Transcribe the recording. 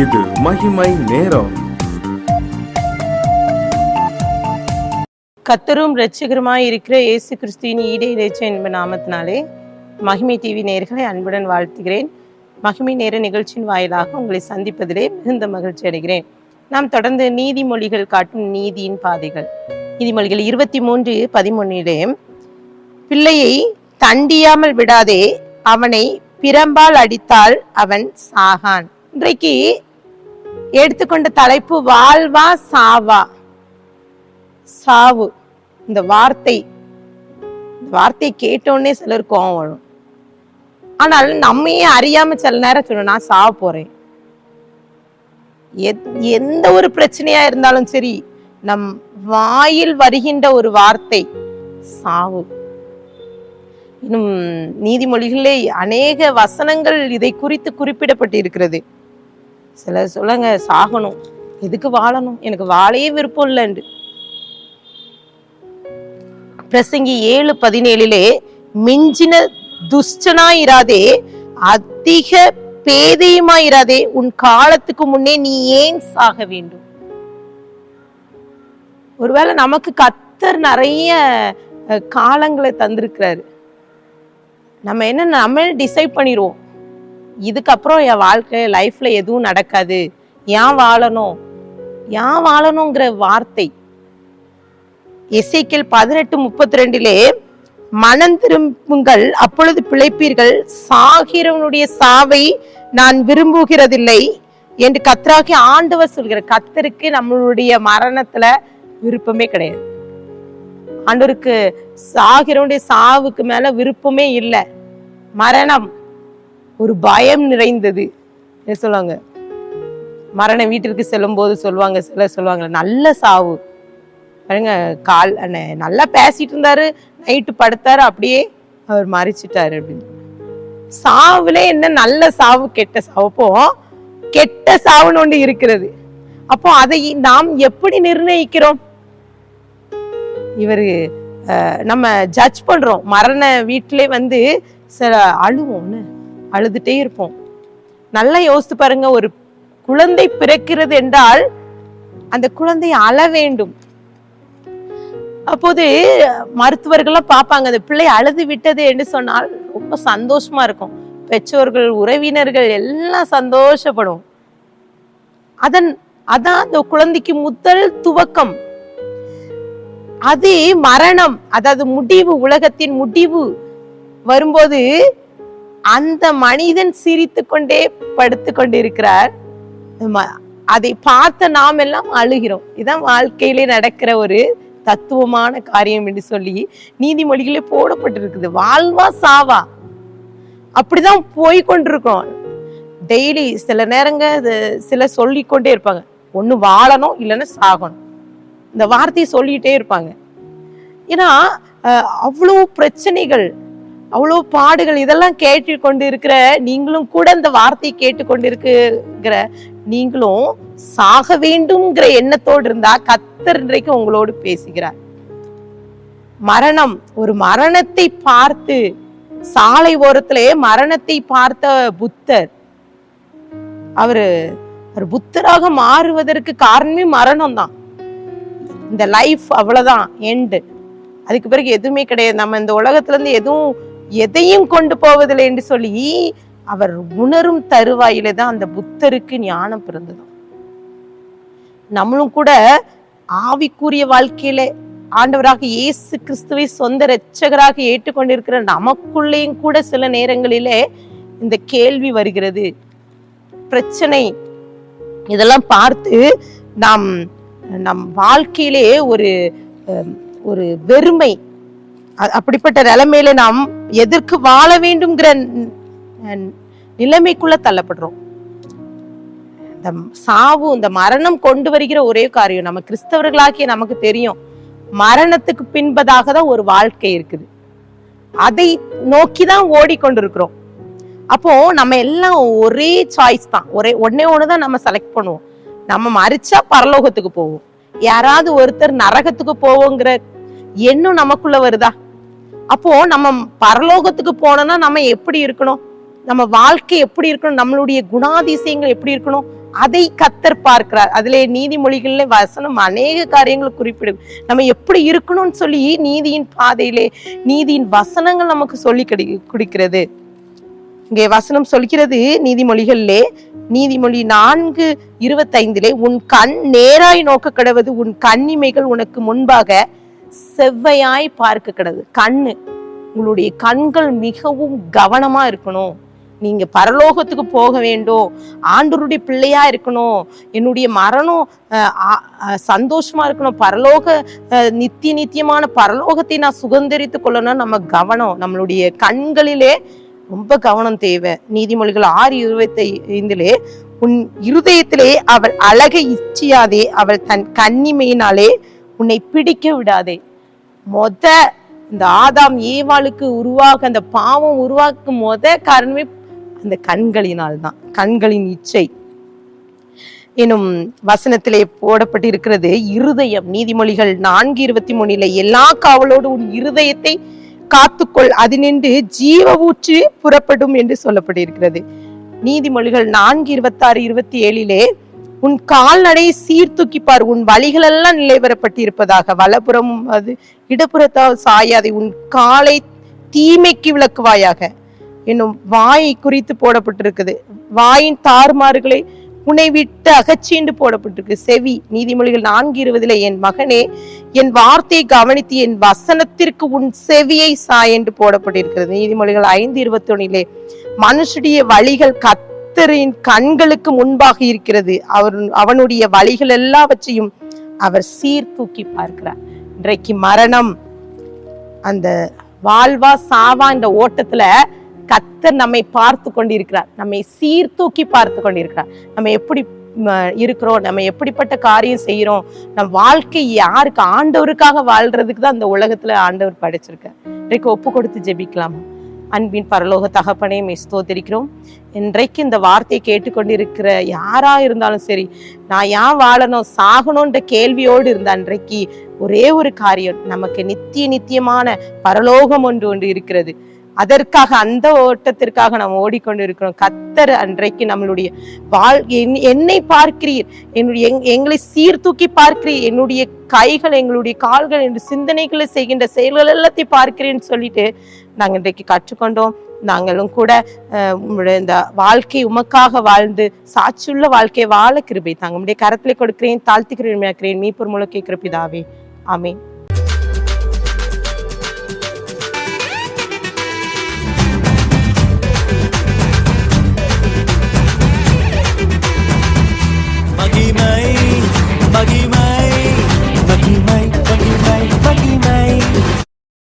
இது மகிமை நேரம். கர்த்தரும் இரட்சகருமாய் இருக்கிற இயேசு கிறிஸ்துவின் ஈடே இறைச்ச என்ப நாமத்தினாலே மகிமை டிவி நேயர்களை அன்புடன் வாழ்த்துகிறேன். மகிமை நேர நிகழ்ச்சியின் வாயிலாக உங்களை சந்திப்பதிலே மிகுந்த மகிழ்ச்சி அடைகிறேன். நாம் தொடர்ந்து நீதிமொழிகள் காட்டும் நீதியின் பாதைகள். நீதிமொழிகள் 23:13 பிள்ளையை தண்டியாமல் விடாதே, அவனை பிரம்பால் அடித்தால் அவன் சாகான். இன்றைக்கு எடுத்துக்கொண்ட தலைப்பு வாழ்வா சாவா. சாவு. இந்த வார்த்தை கேட்டோடனே சிலர் கோவம் வரும். ஆனால் நம்மையே அறியாம சில நேரம் சொல்லணும், நான் சாவ போறேன். எந்த ஒரு பிரச்சனையா இருந்தாலும் சரி, நம் வாயில் வருகின்ற ஒரு வார்த்தை சாவு. இன்னும் நீதிமொழிகளே அநேக வசனங்கள் இதை குறித்து குறிப்பிடப்பட்டு இருக்கிறது. சிலர் சொல்லுங்க, சாகணும், எதுக்கு வாழணும், எனக்கு வாழையே விருப்பம் இல்லைன்னு. பிரசங்கி 7:17 மிஞ்சின துஷ்டனாயிராதே, அதிக பேதையுமாயிராதே, உன் காலத்துக்கு முன்னே நீ ஏன் சாக வேண்டும். ஒருவேளை நமக்கு கர்த்தர் நிறைய காலங்களை தந்திருக்கிறாரு. நம்ம என்ன, நம்ம டிசைட் பண்ணிடுவோம், இதுக்கப்புறம் என் வாழ்க்கை லைஃப்ல எதுவும் நடக்காது, ஏன் வாழணுங்கிற வார்த்தை. எசேக்கியேல் 18:32 மனம் திரும்புங்கள், அப்பொழுது பிழைப்பீர்கள், சாகிறவனுடைய சாவை நான் விரும்புகிறதில்லை என்று கர்த்தராகிய ஆண்டவர் சொல்கிறார். கர்த்தருக்கு நம்மளுடைய மரணத்துல விருப்பமே கிடையாது. ஆண்டவருக்கு சாகிறவனுடைய சாவுக்கு மேல விருப்பமே இல்லை. மரணம் ஒரு பயம் நிறைந்தது. என்ன சொல்லுவாங்க, மரண வீட்டிற்கு செல்லும் போது சொல்லுவாங்க, சிலர் சொல்லுவாங்க, நல்ல சாவு பாருங்க, நல்லா பேசிட்டு இருந்தாரு, நைட்டு படுத்தாரு, அப்படியே அவர் மறிச்சிட்டாரு அப்படின்னு. சாவுல என்ன நல்ல சாவு கெட்ட சாவு? அப்போ கெட்ட சாவுன்னு ஒன்று இருக்கிறது. அப்போ அதை நாம் எப்படி நிர்ணயிக்கிறோம்? இவரு நம்ம ஜட்ஜ் பண்றோம். மரண வீட்டிலே வந்து சில அழுவோம்னு அழுதுட்டே இருப்போம். நல்லா யோசித்து பாருங்க, ஒரு குழந்தை பிறக்கிறது என்றால் அந்த குழந்தை அழ வேண்டும். அப்போது மருத்துவர்கள்லாம் பார்ப்பாங்க, அந்த பிள்ளை அழுது விட்டது என்று சொன்னால் ரொம்ப சந்தோஷமா இருக்கும். பெற்றோர்கள், உறவினர்கள் எல்லாம் சந்தோஷப்படும். அதான் அந்த குழந்தைக்கு முதல் துவக்கம். அது மரணம், அதாவது முடிவு, உலகத்தின் முடிவு வரும்போது அந்த மனிதன் சிரித்து கொண்டே படுத்து கொண்டிருக்கிறார். அதை பார்த்த நாம் எல்லாம் அழுகிறோம். இதான் வாழ்க்கையிலே நடக்கிற ஒரு தத்துவமான காரியம் என்று சொல்லி நீதிமொழிகளே போடப்பட்டிருக்குது. வாழ்வா சாவா, அப்படிதான் போய்கொண்டிருக்கோம். டெய்லி சில நேரங்க சில சொல்லிக்கொண்டே இருப்பாங்க, ஒண்ணு வாழணும் இல்லைன்னா சாகணும், இந்த வார்த்தையை சொல்லிட்டே இருப்பாங்க. ஏன்னா அவ்வளவு பிரச்சனைகள், அவ்வளவு பாடுகள், இதெல்லாம் கேட்டு கொண்டு இருக்கிற நீங்களும் கூட இந்த வார்த்தையை கேட்டுக்கொண்டு இருக்கிற நீங்களும் சாக வேண்டும்ங்கிற எண்ணத்தோடு இருந்தா கர்த்தர் இன்றைக்கு உங்களோடு பேசுகிறார். மரணம், ஒரு மரணத்தை பார்த்து, சாலை ஓரத்திலே மரணத்தை பார்த்த புத்தர், அவரு புத்தராக மாறுவதற்கு காரணமே மரணம் தான். இந்த லைஃப் அவ்வளவுதான், எண்டு. அதுக்கு பிறகு எதுவுமே கிடையாது, நம்ம இந்த உலகத்துல இருந்து எதையும் கொண்டு போவதில்லை என்று சொல்லி அவர் உணரும் தருவாயில தான் அந்த புத்தருக்கு ஞானம் பிறந்ததும். நம்மளும் கூட ஆவிக்குரிய வாழ்க்கையில ஆண்டவராக இயேசு கிறிஸ்துவை சொந்த இரட்சகராக ஏற்றுக்கொண்டிருக்கிற நமக்குள்ளேயும் கூட சில நேரங்களிலே இந்த கேள்வி வருகிறது, பிரச்சனை. இதெல்லாம் பார்த்து நம் வாழ்க்கையிலே ஒரு வெறுமை, அப்படிப்பட்ட நிலைமையில நாம் எதற்கு வாழ வேண்டும்ங்கிற நிலைமைக்குள்ள தள்ளப்படுறோம். இந்த சாவு, இந்த மரணம் கொண்டு வருகிற ஒரே காரியம், நம்ம கிறிஸ்தவர்களாகிய நமக்கு தெரியும், மரணத்துக்கு பின்பதாக தான் ஒரு வாழ்க்கை இருக்குது. அதை நோக்கிதான் ஓடிக்கொண்டிருக்கிறோம். அப்போ நம்ம எல்லாம் ஒரே சாய்ஸ் தான், ஒன்னே ஒண்ணுதான் நம்ம செலக்ட் பண்ணுவோம். நம்ம மரிச்சா பரலோகத்துக்கு போவோம், யாராவது ஒருத்தர் நரகத்துக்கு போவோங்கிற எண்ணம் நமக்குள்ள வருதா? அப்போ நம்ம பரலோகத்துக்கு போனோம்னா நம்ம எப்படி இருக்கணும், நம்ம வாழ்க்கை எப்படி இருக்கணும், நம்மளுடைய குணாதிசயங்கள் எப்படி இருக்கணும், அதை கத்தர் பார்க்கிறார். அதிலே நீதிமொழிகள்ல வசனம் அநேக காரியங்கள் குறிப்பிடும். நம்ம எப்படி இருக்கணும்னு சொல்லி நீதியின் பாதையிலே நீதியின் வசனங்கள் நமக்கு சொல்லி கொடுக்கிறது. இங்கே வசனம் சொல்கிறது நீதிமொழிகளிலே, நீதிமொழி 4:25 உன் கண் நேராய் நோக்க கடவது, உன் கண்ணிமைகள் உனக்கு முன்பாக செவ்வையாய் பார்க்க கடவுது. கண்ணு, உங்களுடைய கண்கள் மிகவும் கவனமா இருக்கணும். நீங்க பரலோகத்துக்கு போக வேண்டும், ஆண்டவருடைய பிள்ளையா இருக்கணும், என்னுடைய மரணம் சந்தோஷமா இருக்கணும், பரலோக நித்தியமான பரலோகத்தை நான் சுதந்திரித்துக் கொள்ளணும். நம்ம கவனம், நம்மளுடைய கண்களிலே ரொம்ப கவனம் தேவை. நீதிமொழிகள் 6:25 உன் இருதயத்திலே அவள் அழகை இச்சியாதே, அவள் தன் கன்னிமையினாலே உன்னை பிடிக்க விடாதே. இந்த ஆதாம் ஏவாளுக்கு அந்த பாவம் உருவாக்கும் காரணமே அந்த கண்களினால் தான், கண்களின் இச்சை எனும் வசனத்திலே போடப்பட்டிருக்கிறது. இருதயம், நீதிமொழிகள் 4:23 எல்லா காவலோடு உன் இருதயத்தை காத்துக்கொள், அது நின்று ஜீவ ஊற்று புறப்படும் என்று சொல்லப்பட்டிருக்கிறது. நீதிமொழிகள் 4:26-27 உன் கால்நடை சீர்தூக்கிப்பார், உன் வழிகள் எல்லாம் நிலைவரப்பட்டிருப்பதாக, வலப்புறம் அது இடப்புறத்தால் சாயாதை, உன் காலை தீமைக்கு விளக்குவாயாக என்னும் வாயை குறித்து போடப்பட்டிருக்குது. வாயின் தாறுமாறுகளை உன்னை விட்டு அகச்சீண்டு போடப்பட்டிருக்கு. செவி, நீதிமொழிகள் 4:20 என் மகனே என் வார்த்தையை கவனித்து என் வசனத்திற்கு உன் செவியை சாய் என்று போடப்பட்டிருக்கிறது. நீதிமொழிகள் 5:21 மனுஷுடைய வழிகள் கர்த்தரின் கண்களுக்கு முன்பாக இருக்கிறது, அவனுடைய வழிகள் எல்லாவற்றையும் அவர் சீர்தூக்கி பார்க்கிறார். இன்றைக்கு மரணம், அந்த வாழ்வா சாவா இந்த ஓட்டத்துல கர்த்தர் நம்மை பார்த்து கொண்டிருக்கிறார், நம்மை சீர்தூக்கி பார்த்து கொண்டிருக்கிறார். நம்ம எப்படி இருக்கிறோம், நம்ம எப்படிப்பட்ட காரியம் செய்யறோம், நம் வாழ்க்கை யாருக்கு, ஆண்டவருக்காக வாழ்றதுக்கு தான் அந்த உலகத்துல ஆண்டவர் படைச்சிருக்க. இன்றைக்கு ஒப்பு கொடுத்து ஜெபிக்கலாம். அன்பின் பரலோக தகப்பனே, ஸ்தோத்திரிக்கிறோம். இன்றைக்கு இந்த வார்த்தையை கேட்டுக்கொண்டிருக்கிற யாரா இருந்தாலும் சரி, நான் ஏன் வாழணும், சாகணும்ன்ற கேள்வியோடு இருந்த அன்றைக்கு ஒரே ஒரு காரியம், நமக்கு நித்தியமான பரலோகம் ஒன்று இருக்கிறது. அதற்காக, அந்த ஓட்டத்திற்காக நாம் ஓடிக்கொண்டு இருக்கிறோம். கர்த்தர் அன்றைக்கு நம்மளுடைய என்னை பார்க்கிறீர், எங்களை சீர்தூக்கி பார்க்கிறீர், என்னுடைய கைகள் எங்களுடைய கால்கள் என்று சிந்தனைகளை செய்கின்ற செயல்கள் எல்லாத்தையும் பார்க்கிறேன்னு சொல்லிட்டு நாங்கள் இன்றைக்கு கற்றுக்கொண்டோம். நாங்களும் கூட இந்த வாழ்க்கை உமக்காக வாழ்ந்து சாட்சியுள்ள வாழ்க்கையை வாழ கிருபை தாங்க. உம்முடைய கரத்திலே கொடுக்கிறேன், தாழ்த்துக்கிறேன், மீட்பர் மூலம் கேட்கிற பிதாவே, ஆமென்.